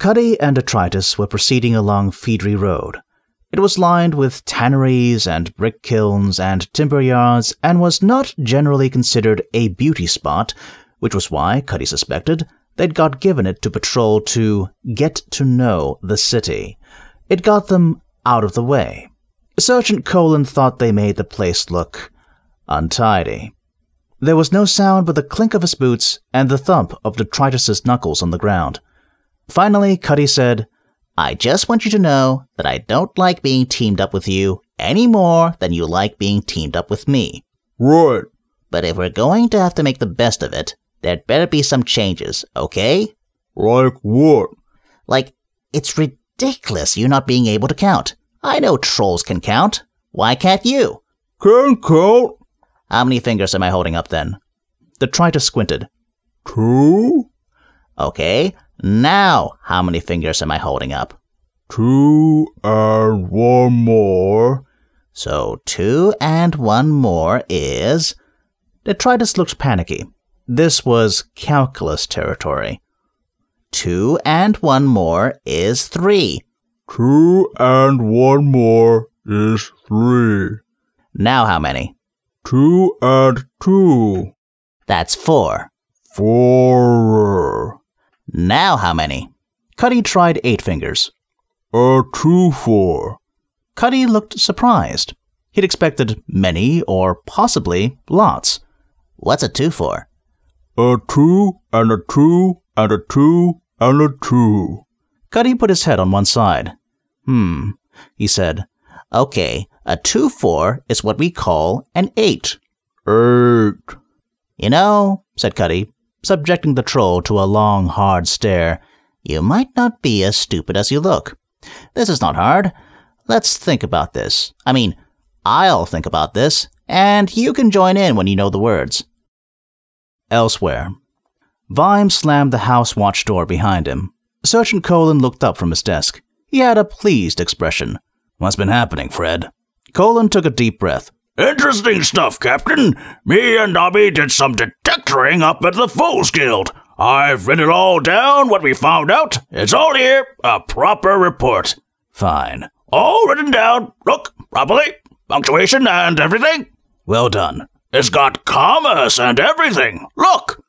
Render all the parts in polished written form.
Cuddy and Detritus were proceeding along Feedry Road. It was lined with tanneries and brick kilns and timber yards and was not generally considered a beauty spot, which was why Cuddy suspected they'd got given it to patrol to get to know the city. It got them out of the way. Sergeant Colin thought they made the place look untidy. There was no sound but the clink of his boots and the thump of Detritus's knuckles on the ground. Finally, Cuddy said, "I just want you to know that I don't like being teamed up with you any more than you like being teamed up with me." "Right. "But if we're going to have to make the best of it, there'd better be some changes, okay?" "Like what?" "Like, it's ridiculous you not being able to count. I know trolls can count. Why can't you?" "Can count." "How many fingers am I holding up then?" Detritus squinted. 2. "Okay, now how many fingers am I holding up?" 2 and 1 more. "So 2 and 1 more is..." Detritus looked panicky. This was calculus territory. 2 and 1 more is 3. 2 and 1 more is 3. "Now how many?" 2 and 2. "That's 4. 4. "Now how many?" Cuddy tried 8 fingers. 2, 4. Cuddy looked surprised. He'd expected many or possibly lots. "What's a 2 for?" 2 and a 2 and a 2 and a 2. Cuddy put his head on one side. He said, "Okay, a 2-4 is what we call an 8. 8. "You know," said Cuddy, subjecting the troll to a long, hard stare, "you might not be as stupid as you look. This is not hard. Let's think about this. I mean, I'll think about this, and you can join in when you know the words." Elsewhere. Vimes slammed the house watch door behind him. Sergeant Colin looked up from his desk. He had a pleased expression. "What's been happening, Fred?" Colin took a deep breath. "Interesting stuff, Captain. Me and Nobby did some detectoring up at the Fools Guild. I've written it all down, what we found out. It's all here, a proper report." "Fine." "All written down. Look, properly. Punctuation and everything." "Well done." "It's got commas and everything. Look."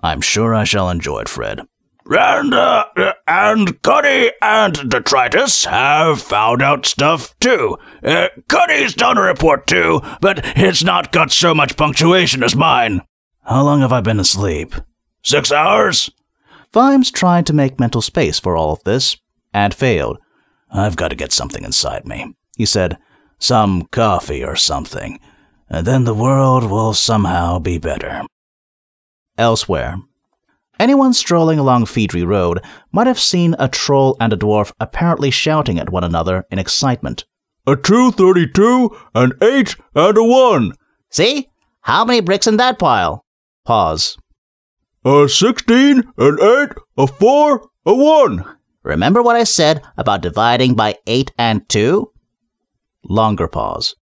"I'm sure I shall enjoy it, Fred." And Cuddy and Detritus have found out stuff, too. Cuddy's done a report, too, but it's not got so much punctuation as mine." "How long have I been asleep?" 6 hours. Vimes tried to make mental space for all of this, and failed. "I've got to get something inside me," he said. "Some coffee or something, and then the world will somehow be better." Elsewhere. Anyone strolling along Feedry Road might have seen a troll and a dwarf apparently shouting at one another in excitement. "A 232, an 8, and a 1. "See? How many bricks in that pile?" Pause. "A 16, an 8, a 4, a 1. "Remember what I said about dividing by 8 and 2? Longer pause.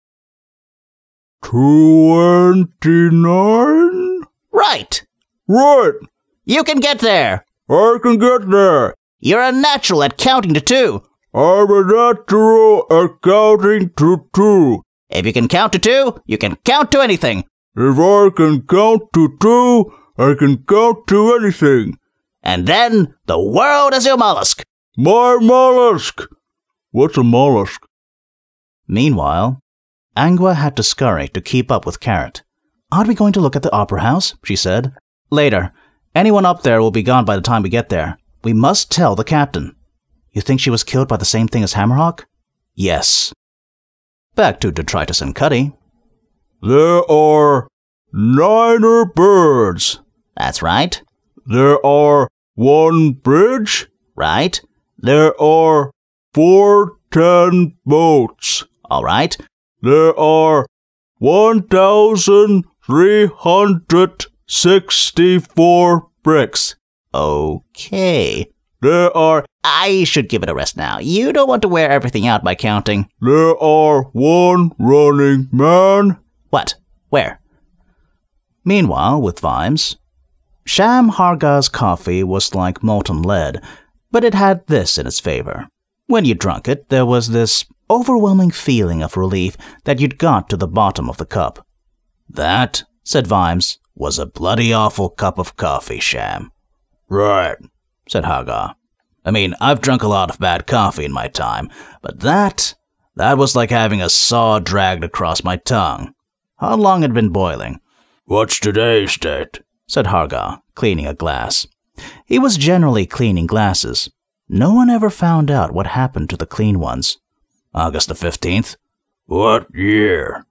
29? "Right! Right! You can get there! I can get there! You're a natural at counting to 2! I'm a natural at counting to 2! If you can count to 2, you can count to anything! If I can count to 2, I can count to anything! And then, the world is your mollusk! My mollusk! What's a mollusk?" Meanwhile, Angua had to scurry to keep up with Carrot. "Aren't we going to look at the Opera House?" she said. "Later. Anyone up there will be gone by the time we get there. We must tell the captain." "You think she was killed by the same thing as Hammerhawk?" "Yes." Back to Detritus and Cuddy. "There are 9 birds." "That's right." "There are 1 bridge." "Right." "There are 410 boats." "All right." "There are 1,364 bricks." "Okay." "There are..." "I should give it a rest now. You don't want to wear everything out by counting." "There are 1 running man." "What? Where?" Meanwhile, with Vimes, Sham Harga's coffee was like molten lead. But it had this in its favor. When you drank it, there was this overwhelming feeling of relief that you'd got to the bottom of the cup. "That," said Vimes, "was a bloody awful cup of coffee, Sham." Right, said Hagar. "I mean, I've drunk a lot of bad coffee in my time, but that was like having a saw dragged across my tongue." How long had it been boiling? What's today's date? Said Hagar, cleaning a glass. He was generally cleaning glasses. No one ever found out what happened to the clean ones. August the 15th. What year?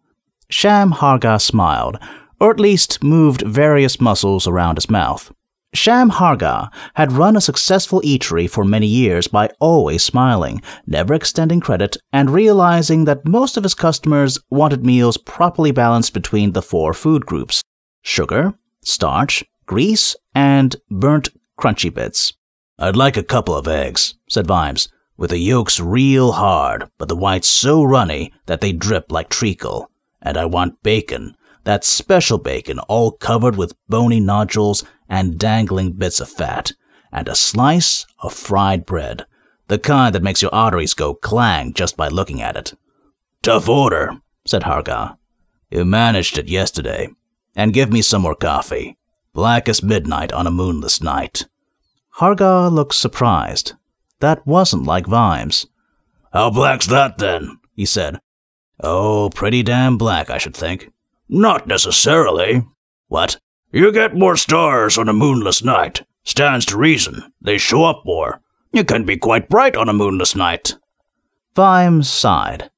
Sham Hagar smiled, or at least moved various muscles around his mouth. Sham Hagar had run a successful eatery for many years by always smiling, never extending credit, and realizing that most of his customers wanted meals properly balanced between the 4 food groups: sugar, starch, grease, and burnt crunchy bits. "I'd like a couple of eggs," said Vimes, "with the yolks real hard, but the whites so runny that they drip like treacle. And I want bacon, that special bacon all covered with bony nodules and dangling bits of fat, and a slice of fried bread, the kind that makes your arteries go clang just by looking at it." "Tough order," said Hagar. "You managed it yesterday. And give me some more coffee. Black as midnight on a moonless night." Hagar looked surprised. That wasn't like Vimes. "How black's that, then?" he said. "Oh, pretty damn black, I should think." "Not necessarily." "What?" "You get more stars on a moonless night. Stands to reason. They show up more. You can be quite bright on a moonless night." Vimes sighed.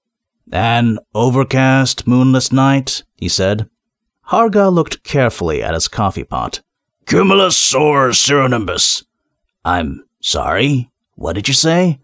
"An overcast, moonless night," he said. Hagar looked carefully at his coffee pot. "Cumulus or cirronimbus?" "I'm sorry? What did you say?"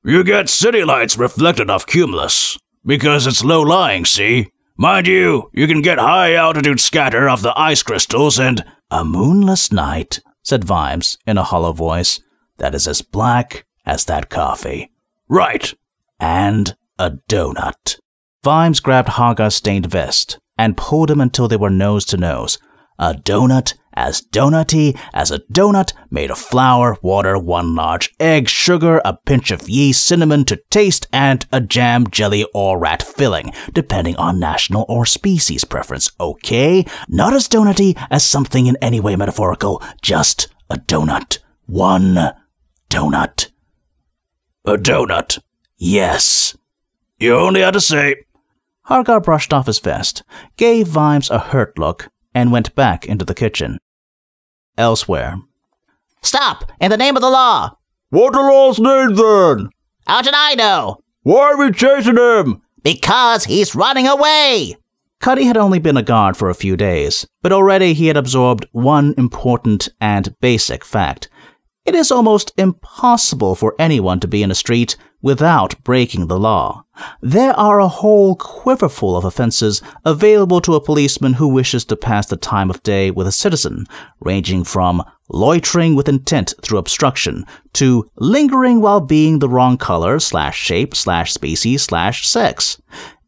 "You get city lights reflected off cumulus. Because it's low-lying, see? Mind you, you can get high-altitude scatter off the ice crystals and—" "A moonless night," said Vimes in a hollow voice, "that is as black as that coffee." "Right." "And a donut." Vimes grabbed Hagar's stained vest and pulled him until they were nose to nose. A donut as donutty as a donut made of flour, water, 1 large egg, sugar, a pinch of yeast, cinnamon to taste, and a jam, jelly, or rat filling, depending on national or species preference, okay? Not as donutty as something in any way metaphorical, just a donut. 1 donut. "A donut?" "Yes." "You only had to say—" Hagar brushed off his vest, gave Vimes a hurt look, and went back into the kitchen. Elsewhere. "Stop! In the name of the law!" What the law's name, then? "How should I know?" Why are we chasing him? "Because he's running away!" Cuddy had only been a guard for a few days, but already he had absorbed one important and basic fact. It is almost impossible for anyone to be in a street without breaking the law. There are a whole quiverful of offenses available to a policeman who wishes to pass the time of day with a citizen, ranging from loitering with intent through obstruction to lingering while being the wrong color /shape/species/sex.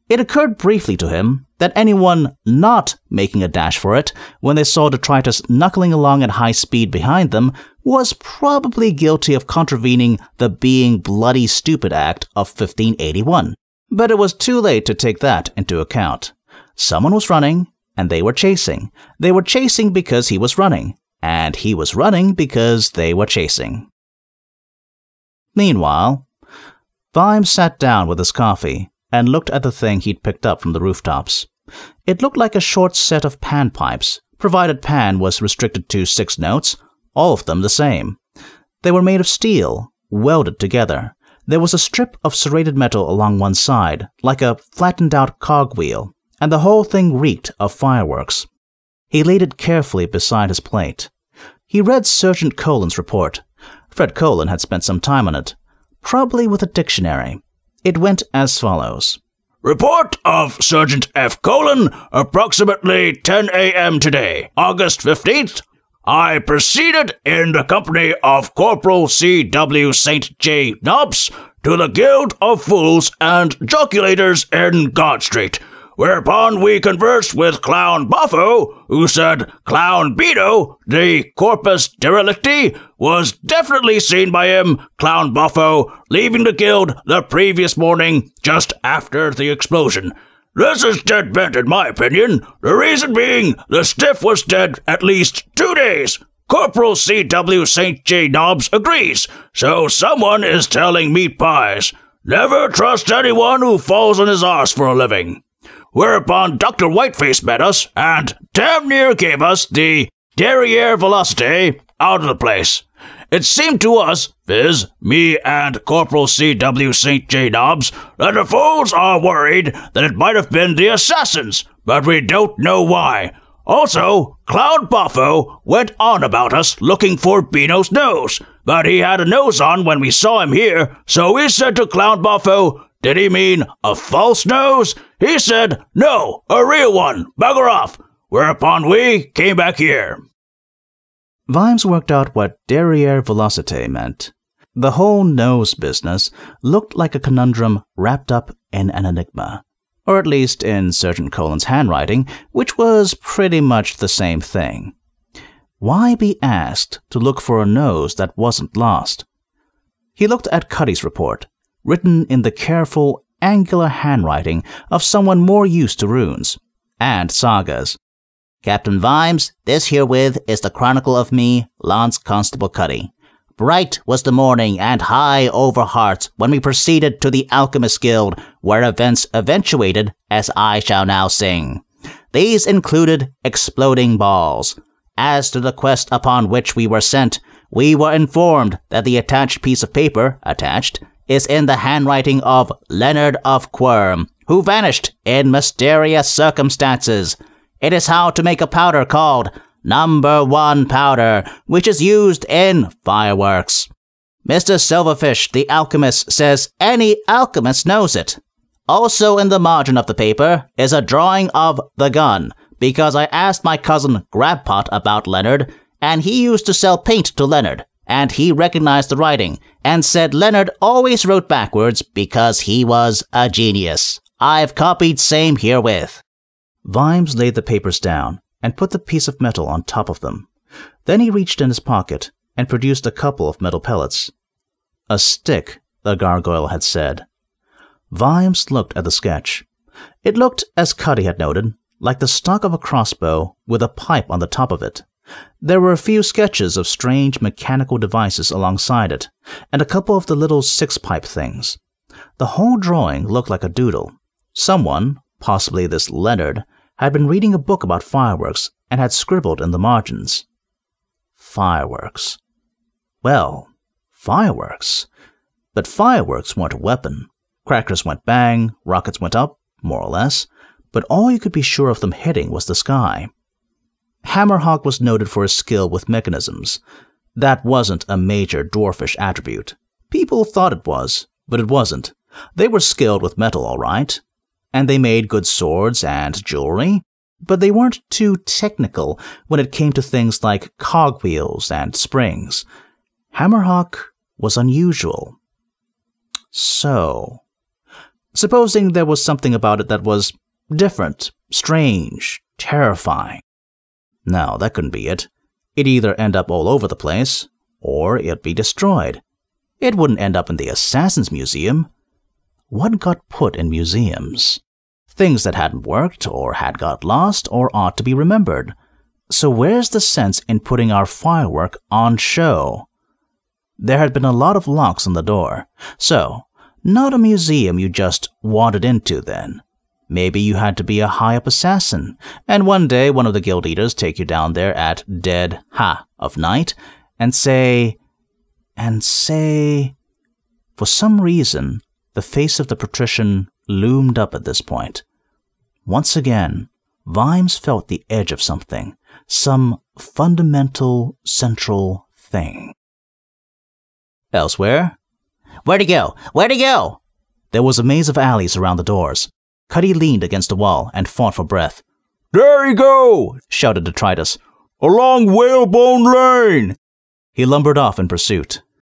It occurred briefly to him that anyone not making a dash for it when they saw detritus knuckling along at high speed behind them was probably guilty of contravening the Being Bloody Stupid Act of 1581. But it was too late to take that into account. Someone was running, and they were chasing. They were chasing because he was running, and he was running because they were chasing. Meanwhile, Vimes sat down with his coffee and looked at the thing he'd picked up from the rooftops. It looked like a short set of panpipes, provided pan was restricted to 6 notes, all of them the same. They were made of steel, welded together. There was a strip of serrated metal along one side, like a flattened-out cogwheel, and the whole thing reeked of fireworks. He laid it carefully beside his plate. He read Sergeant Colin's report. Fred Colin had spent some time on it, probably with a dictionary. It went as follows. "Report of Sergeant F. Colin, approximately 10 a.m. today, August 15th. I proceeded in the company of Corporal C.W. St. J. Nobbs to the Guild of Fools and Joculators in God Street, whereupon we conversed with Clown Buffo, who said Clown Beto, the corpus derelicti, was definitely seen by him, Clown Buffo, leaving the guild the previous morning just after the explosion. This is dead bent in my opinion, the reason being the stiff was dead at least 2 days. Corporal C.W. St. J. Nobbs agrees, so someone is telling meat pies. Never trust anyone who falls on his arse for a living. Whereupon Dr. Whiteface met us and damn near gave us the derriere velocity out of the place. It seemed to us, viz., me and Corporal C.W. St. J. Nobbs, that the fools are worried that it might have been the assassins, but we don't know why. Also, Clown Buffo went on about us looking for Beano's nose, but he had a nose on when we saw him here, so we said to Clown Buffo, did he mean a false nose? He said, no, a real one, bugger off, whereupon we came back here. Vimes worked out what derriere velocity meant. The whole nose business looked like a conundrum wrapped up in an enigma. Or at least in Sergeant Colin's handwriting, which was pretty much the same thing. Why be asked to look for a nose that wasn't lost? He looked at Cuddy's report, written in the careful, angular handwriting of someone more used to runes and sagas. Captain Vimes, this herewith is the chronicle of me, Lance Constable Cuddy. Bright was the morning and high over hearts when we proceeded to the Alchemist Guild, where events eventuated, as I shall now sing. These included exploding balls. As to the quest upon which we were sent, we were informed that the attached piece of paper, is in the handwriting of Leonard of Quirm, who vanished in mysterious circumstances. It is how to make a powder called No. 1 powder, which is used in fireworks. Mr. Silverfish, the alchemist, says any alchemist knows it. Also in the margin of the paper is a drawing of the gun, because I asked my cousin Grabpot about Leonard, and he used to sell paint to Leonard, and he recognized the writing, and said Leonard always wrote backwards because he was a genius. I've copied same herewith. Vimes laid the papers down and put the piece of metal on top of them. Then he reached in his pocket and produced a couple of metal pellets. A stick, the gargoyle had said. Vimes looked at the sketch. It looked, as Cuddy had noted, like the stock of a crossbow with a pipe on the top of it. There were a few sketches of strange mechanical devices alongside it, and a couple of the little six-pipe things. The whole drawing looked like a doodle. Someone, possibly this Leonard, had been reading a book about fireworks and had scribbled in the margins. Fireworks. Well, fireworks. But fireworks weren't a weapon. Crackers went bang, rockets went up, more or less, but all you could be sure of them hitting was the sky. Hammerhawk was noted for his skill with mechanisms. That wasn't a major dwarfish attribute. People thought it was, but it wasn't. They were skilled with metal, all right. And they made good swords and jewelry, but they weren't too technical when it came to things like cogwheels and springs. Hammerhawk was unusual. So, supposing there was something about it that was different, strange, terrifying. No, that couldn't be it. It'd either end up all over the place, or it'd be destroyed. It wouldn't end up in the Assassin's Museum. What got put in museums? Things that hadn't worked, or had got lost, or ought to be remembered. So where's the sense in putting our firework on show? There had been a lot of locks on the door, so not a museum you just wandered into then. Maybe you had to be a high-up assassin, and one day one of the guild eaters take you down there at dead of night, and say, for some reason, the face of the patrician loomed up at this point. Once again, Vimes felt the edge of something, some fundamental, central thing. Elsewhere? Where'd he go? Where'd he go? There was a maze of alleys around the doors. Cuddy leaned against a wall and fought for breath. There you go! Shouted Detritus. Along Whalebone Lane! He lumbered off in pursuit.